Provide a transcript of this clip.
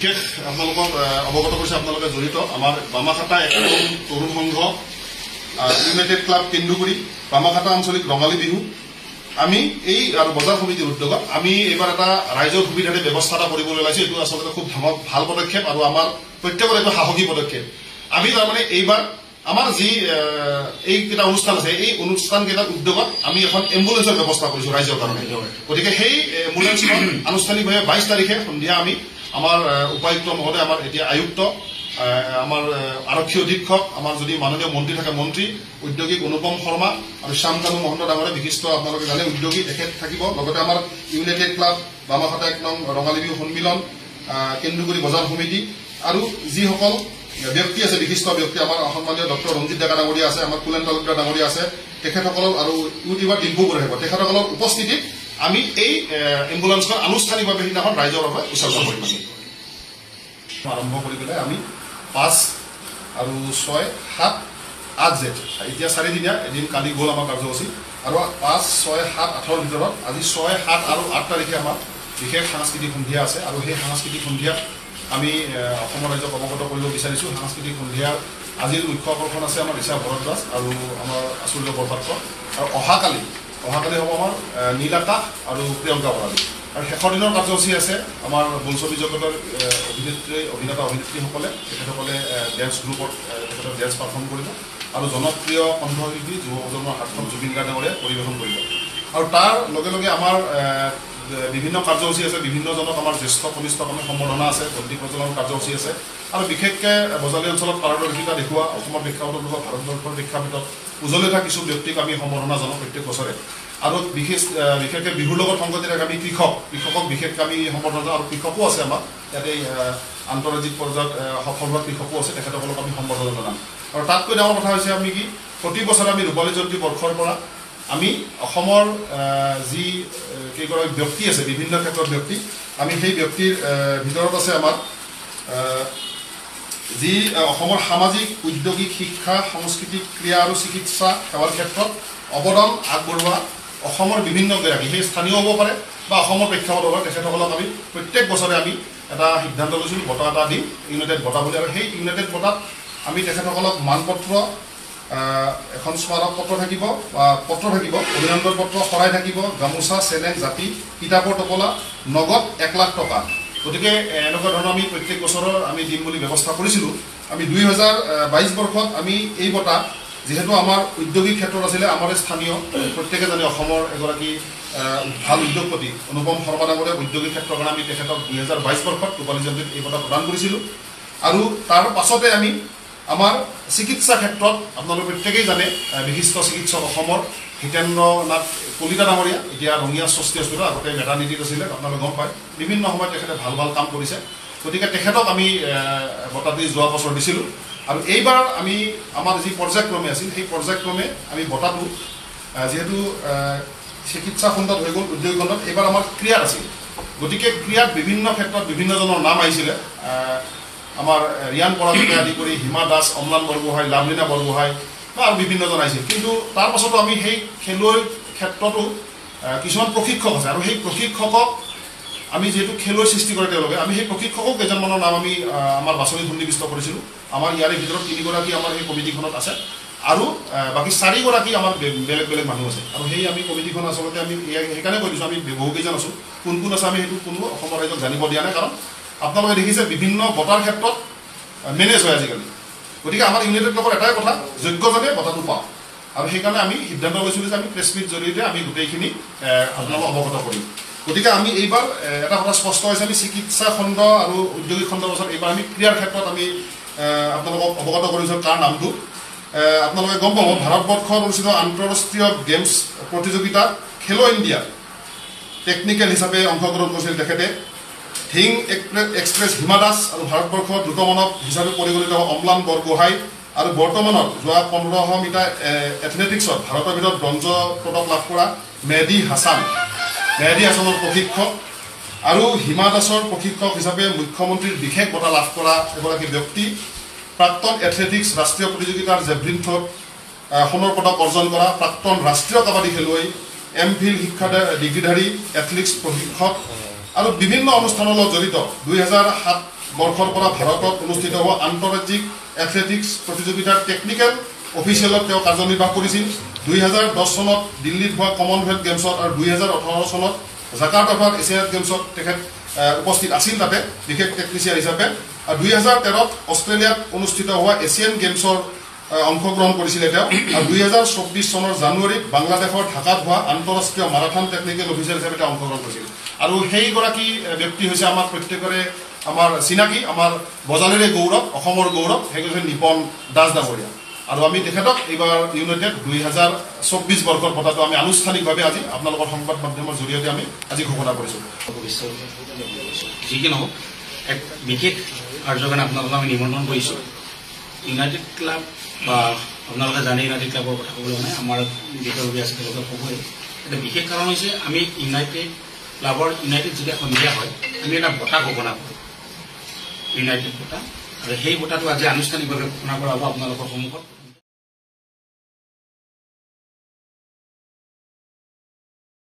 বিশেষ আপোনালোকক অৱগত কৰিছে আপোনালোকে জড়িত আমাৰ বামাখাটা একদম তৰুণ সংঘ ইউনাইটেড ক্লাব কেন্দুগুৰি বামাখাটা আঞ্চলিক ৰঙালী বিহু আমি এই আৰু বজাৰ সমিতিৰ উদ্যোগত আমি এবাৰ এটা ৰাইজৰ সুবিধাৰে ব্যৱস্থা এটা কৰিবলৈ ওলাইছো এইটো আচলতে খুব ভাল পদক্ষেপ আৰু আমাৰ প্ৰত্যেকৰ এইটো সাহসী পদক্ষেপ আমি তাৰমানে এইবাৰ আমাৰ যি এইকেইটা অনুষ্ঠান আছে এই অনুষ্ঠানকেইটাৰ উদ্যোগত আমি এখন এম্বুলেন্সৰ ব্যৱস্থা কৰিছো ৰাইজৰ কাৰণে গতিকে সেই এম্বুলেন্সখন আনুষ্ঠানিকভাৱে 22 তাৰিখে সন্ধিয়া আমি আমাৰ উপায়ুক্ত মহোদয় আমাৰ এতিয়া আয়ুক্ত আমাৰ আৰক্ষী অধীক্ষক আমাৰ যদি মাননীয় মন্ত্ৰী থাকে মন্ত্ৰী উদ্যোগিক অনুপম শৰ্মা আৰু শ্যামকানু মহন্ত ডাঙৰে বিশিষ্ট আপোনালোকে জানে উদ্যোগী তেখেত থাকিব লগতে আমাৰ ইউনাইটেড ক্লাব বামাখাটা 1 নং ৰঙালী বিহু সন্মিলন কেন্দুগুৰি বজাৰ সমিতি আৰু যিসকল ব্যক্তি আছে বিশিষ্ট ব্যক্তি আমাৰ সন্মানীয় ডক্টৰ ৰঞ্জিত ডেকা ডাঙৰীয়া আছে আমাৰ কুলেন তালুকদাৰ ডাঙৰীয়া আছে তেখেতসকলৰ আৰু ইউটিউবাৰ ডিম্পু বৰা আহিব তেখেতসকলৰ উপস্থিতিত আমি এই এম্বুলেন্সখন আনুষ্ঠানিকভাৱে সিদিনাখন ৰাইজৰ বাবে উৎসৰ্গ কৰিম আৰম্ভ কৰি পেলাই আমি 5 আৰু 6 7 8 জেঠ এতিয়া 4 দিনীয়া এদিন কালি গ'ল আমাৰ কাৰ্যসূচী আৰু 5 6 7 8 ভিতৰত আজি 6 7 আৰু 8 তাৰিখে আমাৰ বিশেষ সাংস্কৃতিক সন্ধিয়া আছে আৰু সেই সাংস্কৃতিক সন্ধিয়াত আমি অসমৰ ৰাজ্যক অৱগত কৰিব বিচাৰিছো সাংস্কৃতিক সন্ধিয়াৰ আজিৰ মুখ্য আকৰ্ষণ আছে আমাৰ ঋষা ভৰদ্বাজ আৰু আমাৰ আচুৰ্য বৰপাত্ৰ আৰু অহাকালি হ'ব আমাৰ নীলাকাশ আৰু প্ৰিয়ংকা ভৰালী আৰু শেষৰ দিনৰ কাৰ্যসূচী আছে আমাৰ বোলছবি জগতৰ অভিনেতা অভিনেত্ৰীসকলে তেখেতসকলে ডেন্স গ্ৰুপত তেখেতৰ ডেন্স পাৰফৰ্ম কৰিব আৰু জনপ্ৰিয় কণ্ঠশিল্পী যুৱ প্ৰজন্মৰ হাতখন জুবিন গাৰ্গে পৰিৱেশন কৰিব আৰু তাৰ লগে লগে আমাৰ বিভিন্ন কাৰ্যসূচী আছে বিভিন্নজনক আমাৰ জ্যেষ্ঠ কনিষ্ঠকৰ্মী সম্বৰ্ধনা আছে বন্দী প্ৰজন্মৰ কাৰ্যসূচী আছে আৰু বিশেষকৈ বজালী অঞ্চলত পাৰদৰ্শিতা দেখুওৱা অসমৰ বিখ্যাত ভাৰতবৰ্ষৰ শিক্ষাবিদত উজলি উঠা কিছু ব্যক্তিক আমি সম্বৰ্ধনা জনাওঁ প্ৰত্যেক বছৰে আৰু বিশেষকৈ বিহুৰ লগত সংগতি ৰাখি আমি কৃষকক বিশেষকৈ আমি সম্বৰ্ধনা আৰু কৃষকো আছে আমাৰ ইয়াতে আন্তঃৰাজ্যিক পৰ্যায়ত সফল হোৱা কৃষকো আছে তেখেতসকলক আমি সম্বৰ্ধনা জনাম আৰু তাতকৈ ডাঙৰ কথা হৈছে আমি কি প্ৰতি বছৰে আমি ৰূপালী জয়ন্তী বৰ্ষৰ পৰা আমি অসমৰ যি কেইগৰাকী ব্যক্তি আছে বিভিন্ন ক্ষেত্ৰত ব্যক্তি আমি সেই ব্যক্তিৰ ভিতৰত আছে আমাৰ যি অসমৰ সামাজিক উদ্যোগিক শিক্ষা সাংস্কৃতিক ক্ৰীড়া আৰু চিকিৎসা সেৱাৰ ক্ষেত্ৰত অৱদান আগবঢ়োৱা অসমৰ বিভিন্ন গৰাকী সেই স্থানীয় হ'ব পাৰে বা অসমৰ প্ৰেক্ষাপট হ'ব তেখেতসকলক আমি প্ৰত্যেক বছৰে আমি এটা সিদ্ধান্ত লৈছিলোঁ বঁটা এটা দিম ইউনাইটেড বঁটা বুলি আৰু সেই ইউনাইটেড বঁটাত আমি তেখেতসকলক মানপত্ৰ এখন স্মাৰক পত্ৰ থাকিব অভিনন্দন পত্ৰ শৰাই থাকিব গামোচা চেলেং জাতি কিতাপৰ টপলা নগদ 1 লাখ টকা গতিকে এনেকুৱা ধৰণৰ আমি প্ৰত্যেক বছৰৰ আমি দিম বুলি ব্যৱস্থা কৰিছিলোঁ আমি 2022 বৰ্ষত আমি এই বঁটা যিহেতু আমাৰ উদ্যোগিক ক্ষেত্ৰত আছিলে আমাৰ স্থানীয় প্ৰত্যেকে জানে অসমৰ এগৰাকী ভাল উদ্যোগপতি অনুপম শৰ্মা ডাঙৰীয়া উদ্যোগিক ক্ষেত্ৰৰ কাৰণে আমি তেখেতক 2022 বৰ্ষত ৰূপালী জয়ন্তীত এই বঁটা প্ৰদান কৰিছিলোঁ আৰু তাৰ পাছতে আমি আমাৰ চিকিৎসা ক্ষেত্ৰত আপোনালোকে প্ৰত্যেকেই জানে বিশিষ্ট চিকিৎসক অসমৰ হিতেন্দ্ৰ নাথ কলিতা ডাঙৰীয়া এতিয়া ৰঙিয়া ষষ্ঠী হস্পিটেল আগতে মেটাৰনিটিত আছিলে আপোনালোকে গম পায় বিভিন্ন সময়ত তেখেতে ভাল কাম কৰিছে গতিকে তেখেতক আমি বঁটা দি যোৱা বছৰ দিছিলোঁ আৰু এইবাৰ আমি আমাৰ যি পৰ্যায়ক্ৰমে আছিল সেই পৰ্যায়ক্ৰমে আমি বঁটাটো যিহেতু চিকিৎসা খণ্ডত হৈ গ'ল উদ্যোগিক খণ্ডত এইবাৰ আমাৰ ক্ৰীড়াত আছিল গতিকে ক্ৰীড়াত বিভিন্ন ক্ষেত্ৰত বিভিন্নজনৰ নাম আহিছিলে আমাৰ ৰিয়ান পৰাজকে আদি কৰি হিমা দাস অম্লান বৰগোহাঁই লাভলীনা বৰগোহাঁই বা আৰু বিভিন্নজন আহিছিল কিন্তু তাৰ পাছতো আমি সেই খেলুৱৈৰ ক্ষেত্ৰতো কিছুমান প্ৰশিক্ষক আছে আৰু সেই প্ৰশিক্ষকক আমি যিহেতু খেলুৱৈ সৃষ্টি কৰে তেওঁলোকে আমি সেই প্ৰশিক্ষকক কেইজনমানৰ নাম আমি আমাৰ বাছনিত সন্নিৱিষ্ট কৰিছিলোঁ আমাৰ ইয়াৰে ভিতৰত 3 গৰাকী আমাৰ সেই কমিটিখনত আছে আৰু বাকী 4 গৰাকী আমাৰ বেলেগ মানুহ আছে আৰু সেই আমি কমিটিখন আচলতে আমি সেইকাৰণে কৈ দিছোঁ আমি বহুকেইজন আছোঁ কোন আছে আমি সেইটো কোনো অসমৰ ৰাইজক জানিব দিয়া নাই কাৰণ আপোনালোকে দেখিছে বিভিন্ন বঁটাৰ ক্ষেত্ৰত মেনেজ হয় আজিকালি গতিকে আমাৰ ইউনাইটেড ক্লাবৰ এটাই কথা যোগ্যজনে বঁটাটো পাওঁ আৰু সেইকাৰণে আমি সিদ্ধান্ত লৈছিলোঁ যে আমি প্ৰেছ মিট জৰিয়তে আমি গোটেইখিনি আপোনালোকক অৱগত কৰিম গতিকে আমি এইবাৰ এটা কথা স্পষ্ট হৈছে আমি চিকিৎসা খণ্ড আৰু উদ্যোগিক খণ্ডৰ পাছত এইবাৰ আমি ক্ৰীড়াৰ ক্ষেত্ৰত আমি আপোনালোকক অৱগত কৰিছোঁ তাৰ নামটো আপোনালোকে গম পাব ভাৰতবৰ্ষত অনুষ্ঠিত আন্তঃৰাষ্ট্ৰীয় গেমছ প্ৰতিযোগিতাত খেলো ইণ্ডিয়া টেকনিকেল হিচাপে অংশগ্ৰহণ কৰিছিল তেখেতে ধিং এক্সপ্ৰেছ হিমা দাস আৰু ভাৰতবৰ্ষৰ দ্ৰুতমানৱ হিচাপে পৰিগণিত অম্লান বৰগোহাঁই আৰু বৰ্তমানত যোৱা 1500 মিটাৰ এথলেটিক্সত ভাৰতৰ ভিতৰত ব্ৰঞ্জ পদক লাভ কৰা মেহদী হাছানৰ প্ৰশিক্ষক আৰু হিমা দাসৰ প্ৰশিক্ষক হিচাপে মুখ্যমন্ত্ৰীৰ বিশেষ বঁটা লাভ কৰা এগৰাকী ব্যক্তি প্ৰাক্তন এথলেটিক্স ৰাষ্ট্ৰীয় প্ৰতিযোগিতাৰ জেভলিন থ্ৰত সোণৰ পদক অৰ্জন কৰা প্ৰাক্তন ৰাষ্ট্ৰীয় কাবাডী খেলুৱৈ এমফিল শিক্ষা ডিগ্ৰীধাৰী এথলেটিক্স প্ৰশিক্ষক আৰু বিভিন্ন অনুষ্ঠানৰ লগত জড়িত 2007 বৰ্ষৰ পৰা ভাৰতত অনুষ্ঠিত হোৱা আন্তঃৰাজ্যিক এথলেটিক্স প্ৰতিযোগিতাৰ টেকনিকেল অফিচিয়েলত তেওঁ কাৰ্যনিৰ্বাহ কৰিছিল 2010 চনত দিল্লীত হোৱা কমনৱেলথ গেমছত আৰু 2018 চনত জাকাৰ্টাত হোৱা এছিয়ান গেমছত তেখেত উপস্থিত আছিল তাতে বিশেষ টেকনিচিয়ান হিচাপে আৰু 2013ত অষ্ট্ৰেলিয়াত অনুষ্ঠিত হোৱা এছিয়ান গেমছৰ অংশগ্ৰহণ কৰিছিল তেওঁ আৰু 2024 চনৰ জানুৱাৰীত বাংলাদেশৰ ঢাকাত হোৱা আন্তঃৰাষ্ট্ৰীয় মাৰাথন টেকনিকেল অফিচাৰ হিচাপে তেওঁ অংশগ্ৰহণ কৰিছিল আৰু সেইগৰাকী ব্যক্তি হৈছে আমাৰ প্ৰত্যেকৰে আমাৰ চিনাকি আমাৰ বজালেৰে গৌৰৱ অসমৰ গৌৰৱ সেইগৰাকী নিপন দাস ডাঙৰীয়া আৰু আমি তেখেতক এইবাৰ ইউনাইটেড 2024 বৰ্ষৰ পতাটো আমি আনুষ্ঠানিকভাৱে আজি আপোনালোকৰ সংবাদ মাধ্যমৰ জৰিয়তে আমি আজি ঘোষণা কৰিছোঁ যি কি নহওক এক বিশেষ কাৰ্যৰ কাৰণে আপোনালোকক আমি নিমন্ত্ৰণ কৰিছোঁ ইউনাইটেড ক্লাব বা আপোনালোকে জানে ইউনাইটেড ক্লাবৰ কথা ক'বলৈ নাই আমাৰ বিষয়ববীয়া আছে তেওঁলোকে ক'বই এটা বিশেষ কাৰণ হৈছে আমি ইউনাইটেড ক্লাবৰ ইউনাইটেড যেতিয়া সন্ধিয়া হয় আমি এটা বঁটা ঘোষণা কৰোঁ ইউনাইটেড বঁটা আৰু সেই বঁটাটো আজি আনুষ্ঠানিকভাৱে ঘোষণা কৰা হ'ব আপোনালোকৰ সন্মুখত